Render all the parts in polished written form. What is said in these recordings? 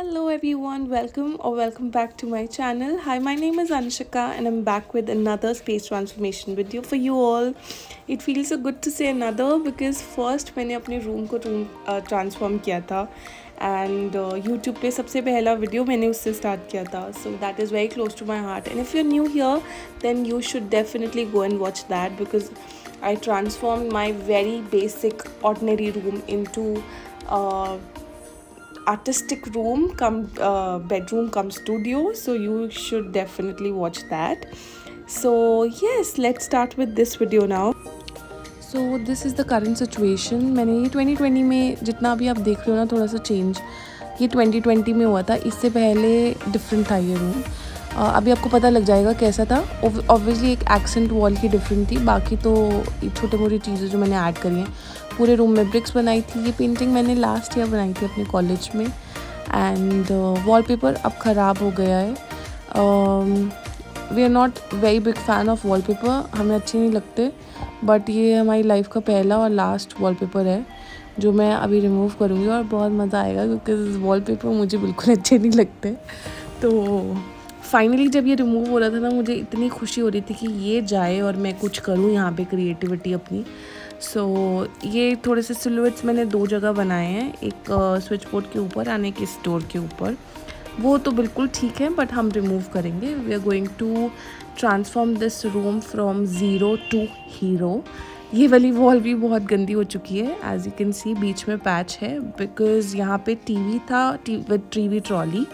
Hello everyone, welcome back to my channel. Hi, my name is Anshika and I'm back with another space transformation video for you all. It feels so good to say another because first मैंने अपने room को transform किया था and YouTube पे सबसे पहला video मैंने उससे स्टार्ट किया था. So that is very close to my heart, and if you're new here then you should definitely go and watch that because I transformed my very basic ordinary room into artistic room bedroom come studio, so you should definitely watch that. So yes, let's start with this video now. So this is the current situation. मैंने ये 2020 में जितना भी आप देख रहे हो ना, थोड़ा सा चेंज ये 2020 में हुआ था. इससे पहले डिफरेंट था ये रूम. अभी आपको पता लग जाएगा कैसा था. ऑब्वियसली एक एक्सेंट वॉल की डिफरेंट थी, बाकी तो छोटे मोटी चीज़ें जो मैंने ऐड करी हैं. पूरे रूम में ब्रिक्स बनाई थी. ये पेंटिंग मैंने लास्ट ईयर बनाई थी अपने कॉलेज में. एंड वॉलपेपर अब ख़राब हो गया है. We are not very big fan of wallpaper, हमें अच्छे नहीं लगते. बट ये हमारी लाइफ का पहला और लास्ट वॉलपेपर है जो मैं अभी रिमूव करूँगी और बहुत मज़ा आएगा क्योंकि वॉलपेपर मुझे बिल्कुल अच्छे नहीं लगते. तो फाइनली जब ये रिमूव हो रहा था ना, मुझे इतनी खुशी हो रही थी कि ये जाए और मैं कुछ करूँ यहाँ पे क्रिएटिविटी अपनी. सो ये थोड़े से सिलुएट्स मैंने दो जगह बनाए हैं, एक स्विच बोर्ड के ऊपर और एक स्टोर के ऊपर. वो तो बिल्कुल ठीक है बट हम रिमूव करेंगे. We are going to transform this room from zero to hero. ये वाली वॉल भी बहुत गंदी हो चुकी है. एज यू कैन सी बीच में पैच है बिकॉज़ यहाँ पे टीवी था विद टीवी ट्रॉली.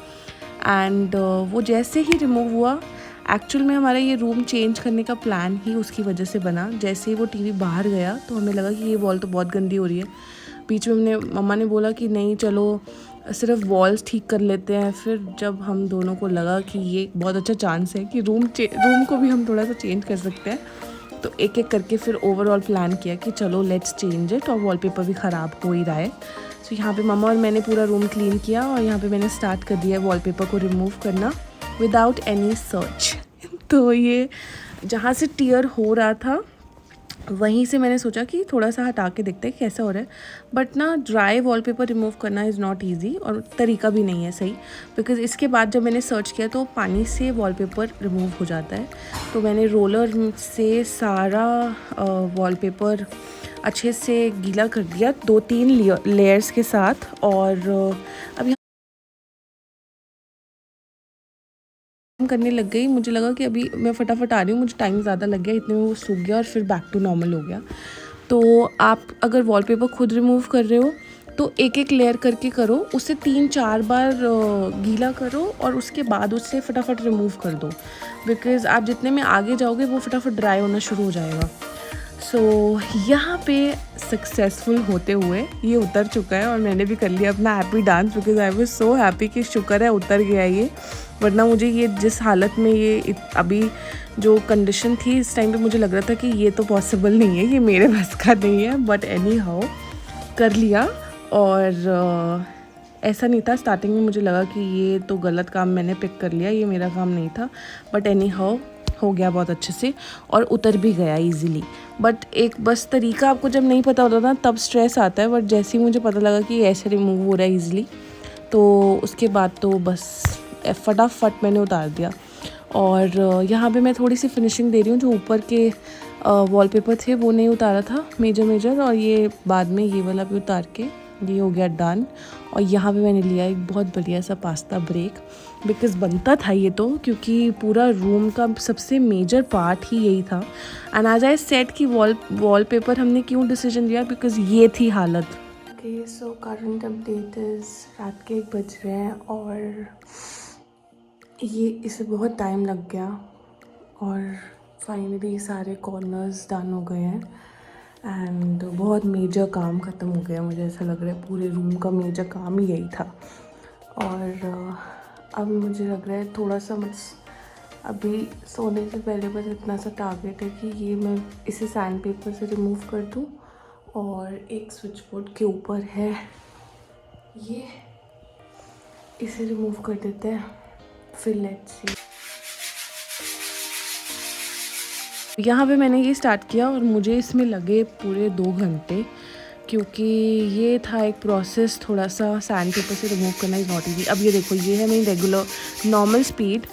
एंड वो जैसे ही रिमूव हुआ, एक्चुअल में हमारा ये रूम चेंज करने का प्लान ही उसकी वजह से बना. जैसे ही वो टीवी बाहर गया तो हमें लगा कि ये वॉल तो बहुत गंदी हो रही है. बीच में मम्मा ने बोला कि नहीं चलो सिर्फ वॉल्स ठीक कर लेते हैं. फिर जब हम दोनों को लगा कि ये बहुत अच्छा चांस है कि रूम को भी हम थोड़ा सा चेंज कर सकते हैं, तो एक एक करके फिर ओवरऑल प्लान किया कि चलो लेट्स चेंज इट. और वॉलपेपर भी ख़राब हो ही रहा है. तो यहाँ पे मम्मा और मैंने पूरा रूम क्लीन किया और यहाँ पे मैंने स्टार्ट कर दिया वॉलपेपर को रिमूव करना विदाउट एनी सर्च. तो ये जहाँ से टीयर हो रहा था वहीं से मैंने सोचा कि थोड़ा सा हटा के देखते हैं कैसा हो रहा है. बट ना ड्राई वॉलपेपर रिमूव करना इज़ नॉट ईजी और तरीका भी नहीं है सही, बिकॉज़ इसके बाद जब मैंने सर्च किया तो पानी से वॉलपेपर रिमूव हो जाता है. तो मैंने रोलर से सारा वॉलपेपर अच्छे से गीला कर दिया 2-3 लेयर्स के साथ. और अब करने लग गई. मुझे लगा कि अभी मैं फटाफट आ रही हूँ, मुझे टाइम ज़्यादा लग गया, इतने में वो सूख गया और फिर बैक टू नॉर्मल हो गया. तो आप अगर वॉलपेपर खुद रिमूव कर रहे हो तो एक एक लेयर करके करो, उसे 3-4 बार गीला करो और उसके बाद उससे फटाफट रिमूव कर दो. बिकॉज़ आप जितने में आगे जाओगे वो फटाफट ड्राई होना शुरू हो जाएगा. सो यहाँ पे सक्सेसफुल होते हुए ये उतर चुका है और मैंने भी कर लिया अपना happy dance because I was so happy कि शुक्र है उतर गया ये. वरना मुझे ये जिस हालत में ये अभी जो कंडीशन थी इस टाइम पे मुझे लग रहा था कि ये तो पॉसिबल नहीं है, ये मेरे बस का नहीं है. बट एनी हाउ कर लिया. और ऐसा नहीं था स्टार्टिंग में, मुझे लगा कि ये तो गलत काम मैंने पिक कर लिया, ये मेरा काम नहीं था. बट एनी हाउ हो गया बहुत अच्छे से और उतर भी गया इजीली. बट एक बस तरीका आपको जब नहीं पता होता ना तब स्ट्रेस आता है. बट जैसे ही मुझे पता लगा कि ऐसे रिमूव हो रहा है इजीली, तो उसके बाद तो बस फटाफट मैंने उतार दिया. और यहाँ पे मैं थोड़ी सी फिनिशिंग दे रही हूँ. जो ऊपर के वॉलपेपर थे वो नहीं उतारा था मेजर, और ये बाद में ये वाला भी उतार के ये हो गया डन. और यहाँ पे मैंने लिया एक बहुत बढ़िया सा पास्ता ब्रेक बिकॉज़ बनता था ये तो, क्योंकि पूरा रूम का सबसे मेजर पार्ट ही यही था. एंड आज आई सेट कि वॉलपेपर हमने क्यों डिसीजन लिया, बिकॉज़ ये थी हालत. Okay, so current update is रात के 1 बज रहे हैं और ये इसे बहुत टाइम लग गया और फाइनली सारे कॉर्नर्स डन हो गए हैं. एंड बहुत मेजर काम ख़त्म हो गया. मुझे ऐसा लग रहा है पूरे रूम का मेजर काम ही यही था. और अब मुझे लग रहा है थोड़ा सा बस अभी सोने से पहले बस इतना सा टारगेट है कि ये मैं इसे सैंड पेपर से रिमूव कर दूँ. और एक स्विच बोर्ड के ऊपर है ये, इसे रिमूव कर देते हैं. फिर लेट्स सी. यहाँ पे मैंने ये स्टार्ट किया और मुझे इसमें लगे पूरे 2 घंटे क्योंकि ये था एक प्रोसेस, थोड़ा सा सैंड पेपर से रिमूव करना इज़ नॉट ईजी। अब ये देखो, ये है मेरी रेगुलर नॉर्मल स्पीड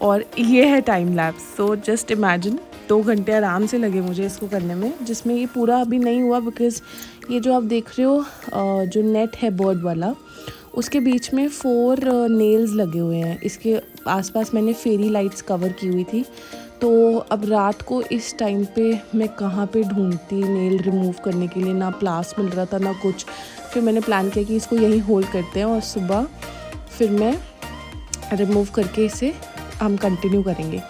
और ये है time lapse. So just imagine 2 घंटे आराम से लगे मुझे इसको करने में, जिसमें ये पूरा अभी नहीं हुआ बिकॉज़ ये जो आप देख रहे हो जो नेट है बर्ड वाला, उसके बीच में 4 नेल्स लगे हुए हैं। इसके आसपास मैंने फेरी लाइट्स कवर की हुई थी। तो अब रात को इस टाइम पे मैं कहाँ पे ढूंढती नेल रिमूव करने के लिए, ना प्लास मिल रहा था ना कुछ। फिर मैंने प्लान किया कि इसको यहीं होल्ड करते हैं और सुबह फिर मैं रिमूव करके इसे हम कंटिन्यू करेंगे।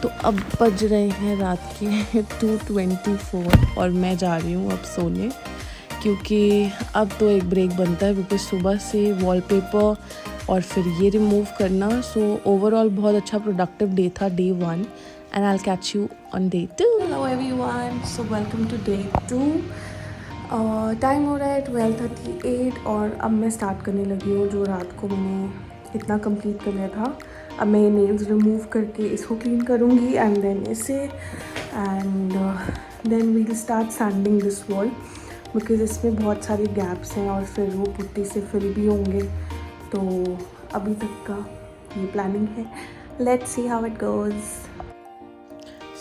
तो अब बज रहे हैं रात के 2:24 और मैं जा रही हूँ अब सोने, क्योंकि अब तो एक ब्रेक बनता है क्योंकि सुबह से वॉलपेपर और फिर ये रिमूव करना। सो ओवरऑल बहुत अच्छा प्रोडक्टिव डे था, day 1, and I will catch you on day 2। Hello everyone, so welcome to day 2। Time हो रहा है 12:38 और अब मैं स्टार्ट करने लगी हूँ जो रात को मैंने इतना कंप्लीट कर लिया था। अब मैं ये नेल्स रिमूव करके इसको क्लीन करूँगी एंड देन इसे, and then we will start sanding this wall because इसमें बहुत सारे गैप्स हैं और फिर वो पुट्टी से फिल भी होंगे। तो अभी तक का ये प्लानिंग है, let's see how it goes.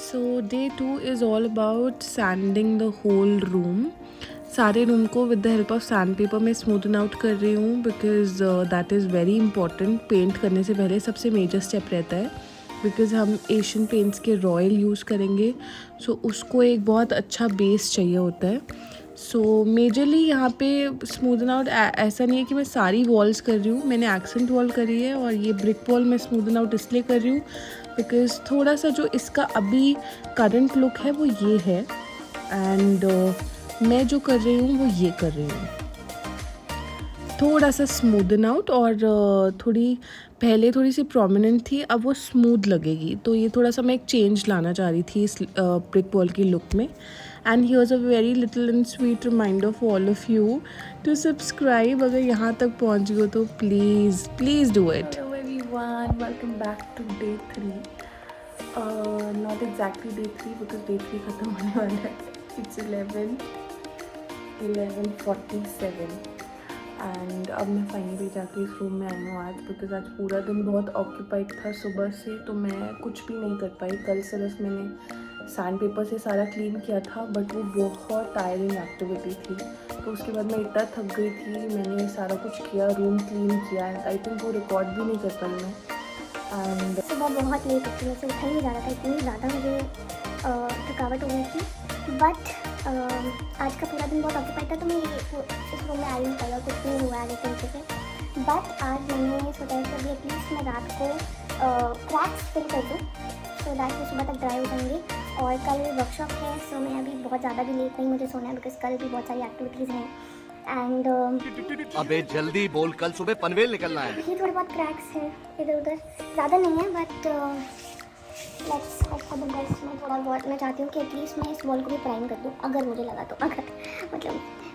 So day 2 is all about sanding the whole room. सारे रूम को with the help of sand paper में स्मूथन आउट कर रही हूँ because that is very important. Paint करने से पहले सबसे मेजर स्टेप रहता है बिकॉज़ हम एशियन पेंट्स के रॉयल यूज़ करेंगे। सो उसको एक बहुत अच्छा बेस चाहिए होता है। सो मेजरली यहाँ पे स्मूदन आउट ऐसा नहीं है कि मैं सारी वॉल्स कर रही हूँ, मैंने एक्सेंट वॉल करी है और ये ब्रिक वॉल मैं स्मूदन आउट इसलिए कर रही हूँ बिकॉज़ थोड़ा सा जो इसका अभी करंट लुक है वो ये है, एंड मैं जो कर रही हूँ वो ये कर रही हूँ, थोड़ा सा स्मूदन आउट। और पहले थोड़ी सी प्रोमिनेंट थी, अब वो स्मूथ लगेगी। तो ये थोड़ा सा मैं एक चेंज लाना चाह रही थी इस ब्रिक वॉल की लुक में। And here's a very little and sweet reminder for all of you to subscribe. अगर यहाँ तक पहुँच गए हो तो please please do it. Hello everyone, welcome back to day 3। Not exactly day 3 because day 3 ख़त्म होने वाला है। इट्स 11:47 एंड अब मैं फाइनली जाके इस रूम में आई हूँ आज बिकॉज आज पूरा दिन बहुत ऑक्यूपाइड था सुबह से, तो मैं कुछ भी नहीं कर पाई। कल सिर्फ मैंने सैंड पेपर से सारा क्लीन किया था बट वो बहुत टायरिंग एक्टिविटी थी। तो उसके बाद मैं इतना थक गई थी, मैंने सारा कुछ किया, रूम क्लीन किया एंड आई थिंक वो रिकॉर्ड भी नहीं कर पाई मैं। एंड सुबह बहुत लेट उठी, मुझसे उठा ही नहीं जा रहा था, इतनी ज़्यादा मुझे थकावट हो गई थी। बट आज का पूरा दिन बहुत ऑक्यूपाइड था तो मैं इस रूम में आ ही नहीं पाई और कुछ भी नहीं हुआ आगे तरीके से। बट आज मैंने सोचा कि अभी एटलीस्ट मैं रात को क्रैक्स फिल कर दूँ सो दैट वो सुबह तक ड्राई हो जाएंगे। और कल वर्कशॉप है सो मैं अभी बहुत ज़्यादा भी लेट नहीं मुझे सोना है बिकॉज कल भी बहुत सारी एक्टिविटीज़ हैं। एंड अबे जल्दी बोल, कल सुबह पनवेल निकलना है। ये थोड़े बहुत क्रैक्स हैं इधर उधर, ज़्यादा नहीं है but let's hope for the best. मैं थोड़ा बहुत मैं चाहती हूँ कि एटलीस्ट मैं इस वॉल को भी प्राइम कर दूँ अगर मुझे लगा तो। अगर मतलब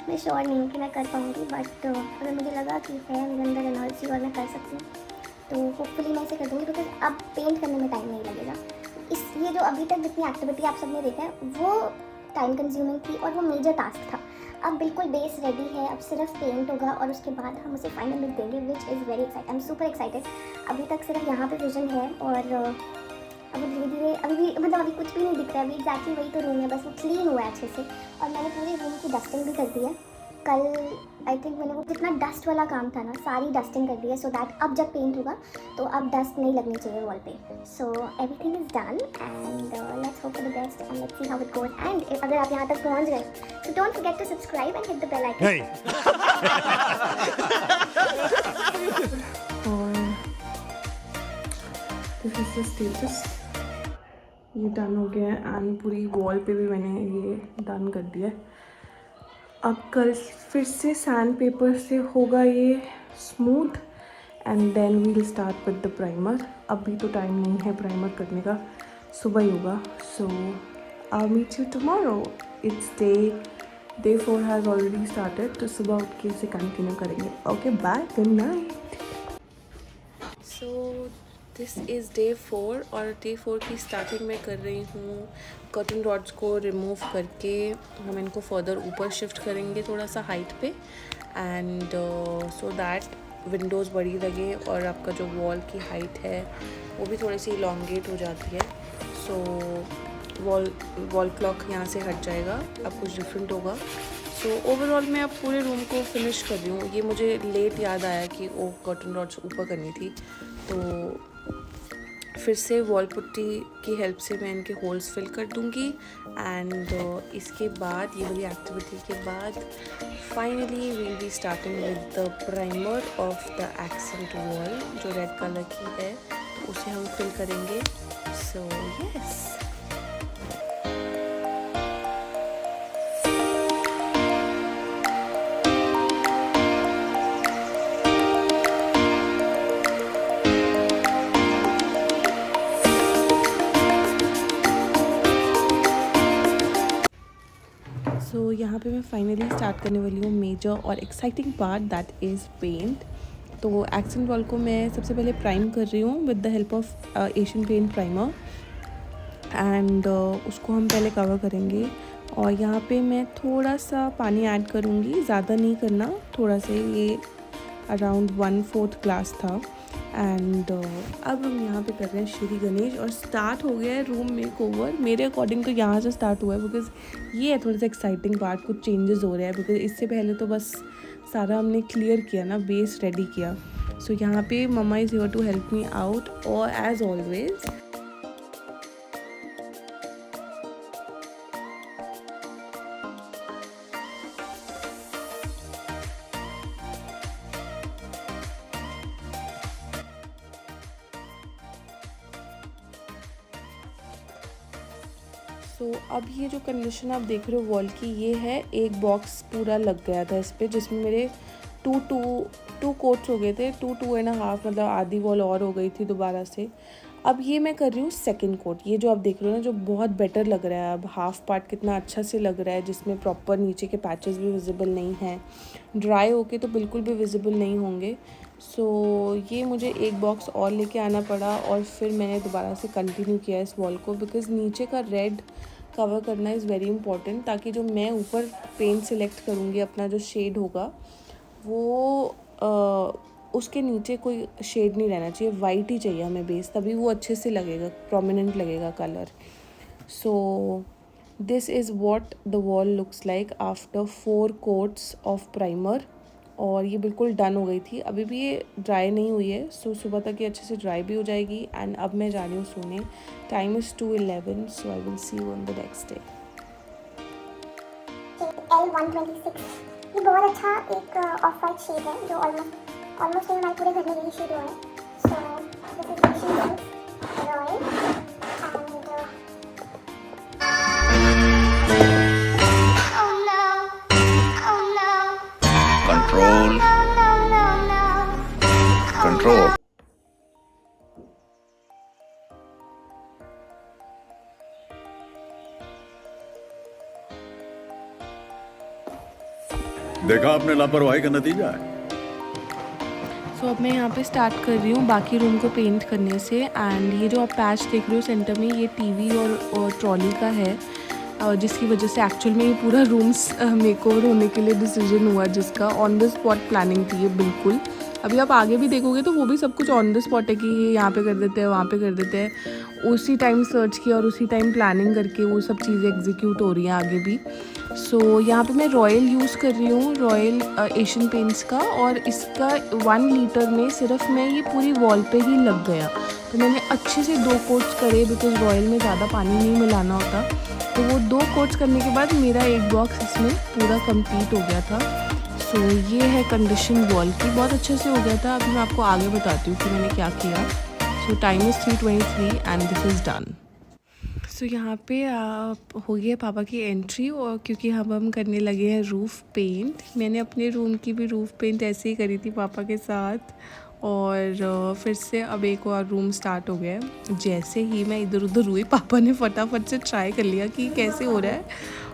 मैं श्योर नहीं हूँ कि मैं कर पाऊँगी बट अगर मुझे लगा कि है मेरे अंदर एनर्जी और मैं कर सकती हूँ तो होपफुली मैं इसे कर दूँगी बिकॉज अब पेंट करने में टाइम नहीं लगेगा। ये जो अभी तक जितनी एक्टिविटी आप सबने देखा है वो टाइम कंज्यूमिंग थी और वो मेजर टास्क था। अब बिल्कुल बेस रेडी है, अब सिर्फ पेंट होगा और उसके बाद हम उसे फाइनल लुक देंगे which is very excited. I am super excited. अभी तक सिर्फ यहाँ पे विजन है और अभी धीरे धीरे अभी भी मतलब अभी कुछ भी नहीं दिख रहा है। अभी एग्जैक्टली वही तो रूम है, बस वो क्लीन हुआ है अच्छे से और मैंने पूरे रूम की डस्टिंग भी कर दी है। कल आई थिंक मैंने वो जितना डस्ट वाला काम था ना सारी डस्टिंग कर दी है सो दैट अब जब पेंट होगा तो अब डस्ट नहीं लगनी चाहिए वॉल पे। So everything is done and let's hope for the best and let's see how it goes. And अगर आप यहाँ तक पहुँच गए तो don't forget to subscribe and hit the bell icon. This is the status, ये done हो गया है एंड पूरी वॉल पे भी मैंने ये डन कर दिया है। अब कल फिर से सैंड पेपर से होगा ये smooth and then we will start with the primer. अभी तो टाइम नहीं है प्राइमर करने का, सुबह ही होगा। So I meet you tomorrow. It's day 4 has already started, तो सुबह उठ के इसे कंटिन्यू करेंगे। Okay bye, good night. So this is day 4 और डे 4 की स्टार्टिंग मैं कर रही हूँ। कर्टन रॉड्स को रिमूव करके हम इनको फर्दर ऊपर शिफ्ट करेंगे थोड़ा सा हाइट पे, एंड सो दैट विंडोज़ बड़ी लगे और आपका जो वॉल की हाइट है वो भी थोड़ी सी इलोंगेट हो जाती है। सो वॉल क्लॉक यहाँ से हट जाएगा, अब कुछ डिफरेंट होगा। सो ओवरऑल मैं अब पूरे रूम को फिनिश कर रही हूँ। ये मुझे लेट याद आया कि वो कर्टन रॉड्स ऊपर करनी थी, तो फिर से वॉल पुट्टी की हेल्प से मैं इनके होल्स फिल कर दूँगी। एंड इसके बाद ये वाली एक्टिविटी के बाद finally will be starting with the primer of the accent wall, जो रेड कलर की है उसे हम फिल करेंगे। So yes. सो यहाँ पे मैं फाइनली स्टार्ट करने वाली हूँ मेजर और exciting part, that is paint. तो एक्सेंट वॉल को मैं सबसे पहले प्राइम कर रही हूँ with the help of Asian paint primer, एंड उसको हम पहले कवर करेंगे। और यहाँ पे मैं थोड़ा सा पानी ऐड करूँगी, ज़्यादा नहीं करना, थोड़ा सा, ये अराउंड 1/4 ग्लास था। एंड अब हम यहाँ पे कर रहे हैं श्री गणेश और स्टार्ट हो गया है रूम मेक ओवर। मेरे अकॉर्डिंग तो यहाँ से स्टार्ट हुआ है, बिकॉज ये है थोड़ा सा एक्साइटिंग पार्ट, कुछ चेंजेस हो रहे हैं, बिकॉज इससे पहले तो बस सारा हमने क्लियर किया ना, बेस रेडी किया। सो यहाँ पे mumma is here to help me out, और एज ऑलवेज सो अब ये जो कंडीशन आप देख रहे हो वॉल की, ये है एक बॉक्स पूरा लग गया था इस पर, जिसमें मेरे टू कोट्स हो गए थे, 2.5, मतलब आधी वॉल और हो गई थी दोबारा से। अब ये मैं कर रही हूँ सेकंड कोट, ये जो आप देख रहे हो ना, जो बहुत बेटर लग रहा है। अब हाफ पार्ट कितना अच्छा से लग रहा है, जिसमें प्रॉपर नीचे के पैचेस भी विजिबल नहीं हैं, ड्राई होके तो बिल्कुल भी विजिबल नहीं होंगे। सो ये मुझे एक बॉक्स और लेके आना पड़ा, और फिर मैंने दोबारा से कंटिन्यू किया इस वॉल को, बिकॉज़ नीचे का रेड कवर करना इज़ वेरी इंपॉर्टेंट, ताकि जो मैं ऊपर पेंट सिलेक्ट करूँगी, अपना जो शेड होगा वो उसके नीचे कोई शेड नहीं रहना चाहिए, वाइट ही चाहिए हमें बेस, तभी वो अच्छे से लगेगा, प्रोमिनेंट लगेगा colour. So this is what the wall looks like after 4 quotes of primer. और ये बिल्कुल डन हो गई थी, अभी भी ये ड्राई नहीं हुई है। सो सुबह तक ये अच्छे से ड्राई भी हो जाएगी। एंड अब मैं जा रही हूँ सोने, time is 2:11, so I will see you on the next day. L126 ये बहुत अच्छा एक ऑफ वाइट शेड है, जो ऑलमोस्ट हमारे पूरे घर में यही शेड हुआ है। So this is royal and control control. देखा आपने लापरवाही का नतीजा है। सो अब मैं यहाँ पे स्टार्ट कर रही हूँ बाकी रूम को पेंट करने से। एंड ये जो आप पैच देख रहे हो सेंटर में, ये टीवी और ट्रॉली का है, जिसकी वजह से एक्चुअल में ये पूरा रूम्स मेकओवर होने के लिए डिसीजन हुआ, जिसका ऑन द स्पॉट प्लानिंग थी ये बिल्कुल। अभी आप आगे भी देखोगे तो वो भी सब कुछ ऑन द स्पॉट है, कि यहाँ पे कर देते हैं, वहाँ पे कर देते हैं। उसी टाइम सर्च किया और उसी टाइम प्लानिंग करके वो सब चीज़ें एग्जीक्यूट हो रही हैं आगे भी। सो यहाँ पे मैं रॉयल यूज़ कर रही हूँ, रॉयल एशियन पेंट्स का, और इसका 1 लीटर में सिर्फ मैं ये पूरी वॉल पे ही लग गया। तो मैंने अच्छे से 2 कोट्स करे, बिकॉज रॉयल में ज़्यादा पानी नहीं मिलाना होता। तो वो 2 कोट्स करने के बाद मेरा एक बॉक्स इसमें पूरा कंप्लीट हो गया था। सो ये है कंडीशन वॉल की, बहुत अच्छे से हो गया था। अभी मैं आपको आगे बताती हूँ कि मैंने क्या किया। So time is 3:23 and this is done. So यहाँ पे हो गई है पापा की एंट्री, और क्योंकि हम करने लगे हैं रूफ़ पेंट। मैंने अपने रूम की भी रूफ़ पेंट ऐसे ही करी थी पापा के साथ, और फिर से अब एक और रूम स्टार्ट हो गया है। जैसे ही मैं इधर उधर हुई, पापा ने फटाफट से ट्राई कर लिया कि कैसे हो रहा है,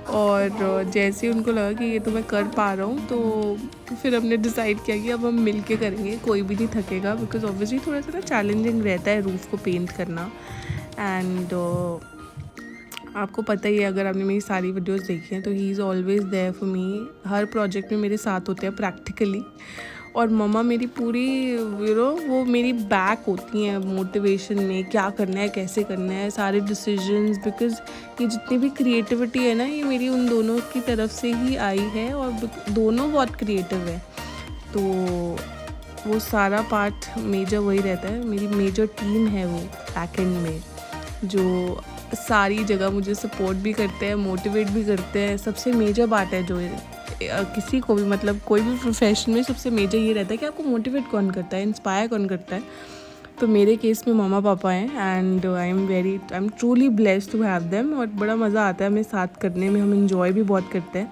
और जैसे ही उनको लगा कि ये तो मैं कर पा रहा हूँ, तो फिर हमने डिसाइड किया कि अब हम मिल के करेंगे, कोई भी नहीं थकेगा, बिकॉज ऑब्वियसली थोड़ा सा ना चैलेंजिंग रहता है रूफ़ को पेंट करना। एंड आपको पता ही है, अगर आपने मेरी सारी वीडियोस देखी हैं तो he is always there for me. हर प्रोजेक्ट में मेरे साथ होते हैं प्रैक्टिकली। और मम्मा मेरी पूरी वो मेरी बैक होती हैं मोटिवेशन में, क्या करना है, कैसे करना है, सारे डिसीजंस। बिकॉज़ ये जितनी भी क्रिएटिविटी है ना, ये मेरी उन दोनों की तरफ से ही आई है, और दोनों बहुत क्रिएटिव है। तो वो सारा पार्ट मेजर वही रहता है। मेरी मेजर टीम है वो बैक एंड में, जो सारी जगह मुझे सपोर्ट भी करते हैं, मोटिवेट भी करते हैं। सबसे मेजर बात है जो किसी को भी, मतलब कोई भी प्रोफेशन में सबसे मेजर ये रहता है कि आपको मोटिवेट कौन करता है, इंस्पायर कौन करता है। तो मेरे केस में मम्मा पापा हैं, and I am truly blessed to have them. और बड़ा मज़ा आता है हमें साथ करने में, हम इंजॉय भी बहुत करते हैं।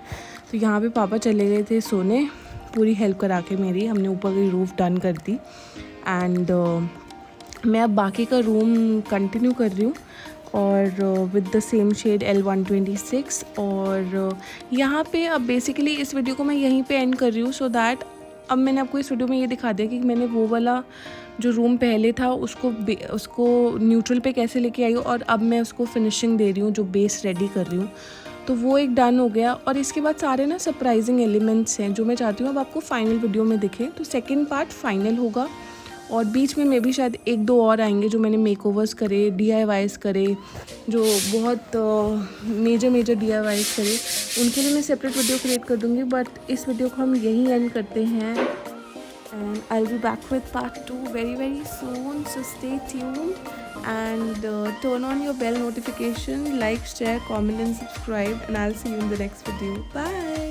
तो यहाँ पे पापा चले गए थे सोने, पूरी हेल्प करा के मेरी। हमने ऊपर की रूफ़ डन कर दी, एंड मैं अब बाकी का रूम कंटिन्यू कर रही हूँ, और with the same shade L126। और यहाँ पे अब बेसिकली इस वीडियो को मैं यहीं पे एंड कर रही हूँ, सो दैट अब मैंने आपको इस वीडियो में ये दिखा दिया कि मैंने वो वाला जो रूम पहले था उसको न्यूट्रल पे कैसे लेके आई हूँ, और अब मैं उसको फिनिशिंग दे रही हूँ, जो बेस रेडी कर रही हूँ। तो वो एक डन हो गया। और इसके बाद सारे ना सरप्राइजिंग एलिमेंट्स हैं जो मैं चाहती हूँ अब आपको फाइनल वीडियो में दिखे। तो सेकेंड पार्ट फाइनल होगा, और बीच में मैं भी शायद 1-2 और आएंगे जो मैंने मेकओवर्स करे, DIYs करे, जो बहुत मेजर DIYs करे, उनके लिए मैं सेपरेट वीडियो क्रिएट कर दूँगी। बट इस वीडियो को हम यहीं एंड करते हैं, and I will be back with part 2 very soon, so stay tuned and turn on your bell notification, like, share, comment and subscribe, and I'll see you in the next video. Bye.